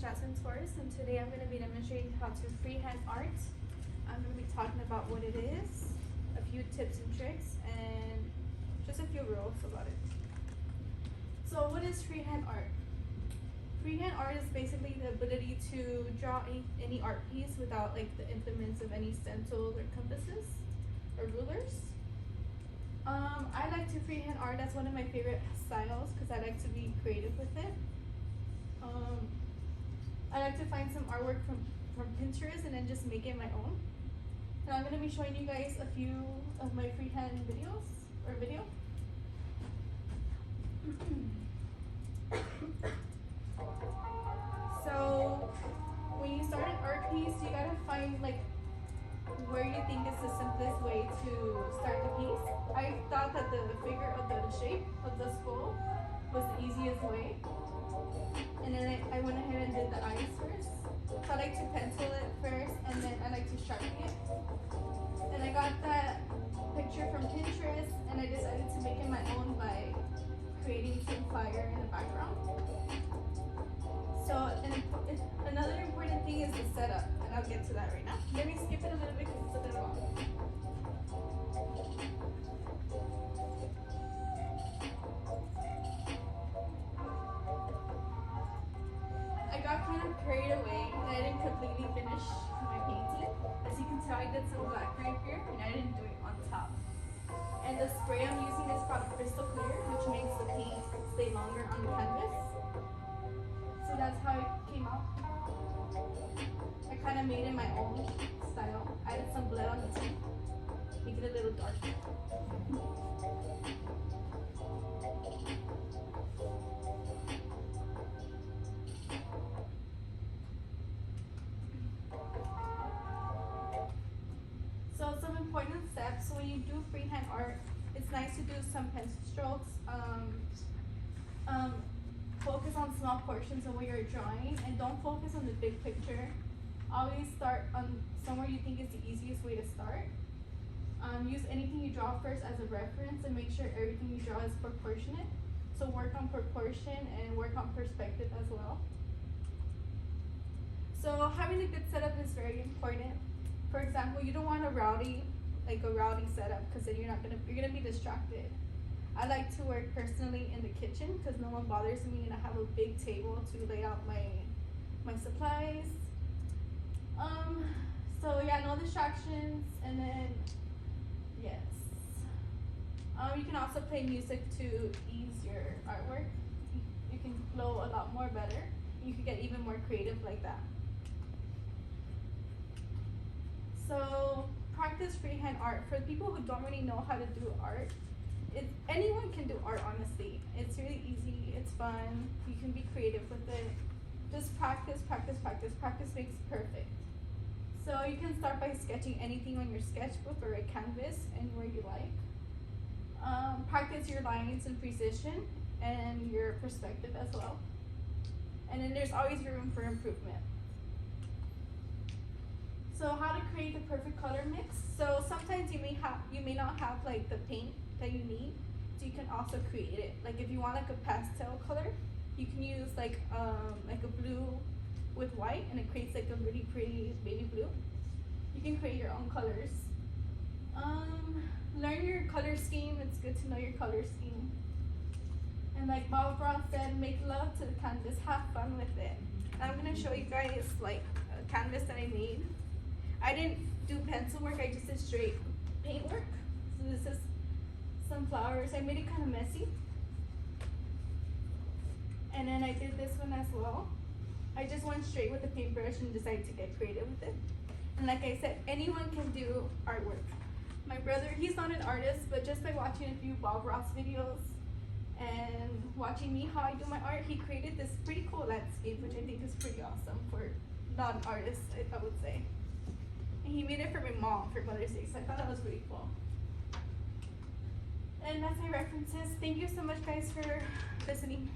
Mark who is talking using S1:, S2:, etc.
S1: Jasmine Torres, and today I'm going to be demonstrating how to freehand art. I'm going to be talking about what it is, a few tips and tricks, and just a few rules about it. So what is freehand art? Freehand art is basically the ability to draw any art piece without like the implements of any stencils or compasses or rulers. I like to freehand art. That's one of my favorite styles because I like to be creative with it. I like to find some artwork from Pinterest and then just make it my own. And I'm going to be showing you guys a few of my freehand videos or video. So when you start an art piece, you gotta find like where you think is the simplest way to start the piece. I thought that the figure of the shape of the skull was the easiest way. And then I went ahead and did the eyes first. So I like to pencil it first and then I like to sharpen it. And I got that picture from Pinterest and I decided to make it my own by creating some fire in the background. So another important thing is the setup, and I'll get to that right now. Let me skip it a little bit because it's a bit long. I got kind of carried away and I didn't completely finish my painting. As you can tell, I did some black right here and I didn't do it on top. And the spray I'm using is called crystal clear, which makes the paint stay longer on the canvas. So that's how it came out. I kind of made it my own style. Added some blood on the tip, make it a little darker. So some important steps when you do freehand art, it's nice to do some pencil strokes. Focus on small portions of what you're drawing and don't focus on the big picture. Always start on somewhere you think is the easiest way to start. Use anything you draw first as a reference and make sure everything you draw is proportionate. So work on proportion and work on perspective as well. So having a good setup is very important. For example, you don't want a rowdy setup because then you're gonna be distracted. I like to work personally in the kitchen because no one bothers me and I have a big table to lay out my supplies. So yeah, no distractions, and then yes. You can also play music to ease your artwork. You can flow a lot more better. You can get even more creative like that. So practice freehand art. For people who don't really know how to do art, anyone can do art, honestly. It's really easy, it's fun, you can be creative with it. Just practice, practice, practice. Practice makes perfect. So you can start by sketching anything on your sketchbook or a canvas, anywhere you like. Practice your lines and precision and your perspective as well. And then there's always room for improvement. So how to create the perfect color mix. So sometimes you may not have like the paint that you need, so you can also create it. Like if you want like a pastel color, you can use like a blue with white and it creates like a really pretty baby blue. You can create your own colors. Learn your color scheme. It's good to know your color scheme. And like Bob Ross said, make love to the canvas, have fun with it. And I'm gonna show you guys like a canvas that I made. I didn't do pencil work, I just did straight paint work. So this is some flowers. I made it kind of messy. And then I did this one as well. I just went straight with the paintbrush and decided to get creative with it. And like I said, anyone can do artwork. My brother, he's not an artist, but just by watching a few Bob Ross videos and watching me how I do my art, he created this pretty cool landscape, which I think is pretty awesome for not an artist, I would say. And he made it for my mom for Mother's Day, so I thought that was really cool. And that's my references. Thank you so much, guys, for listening.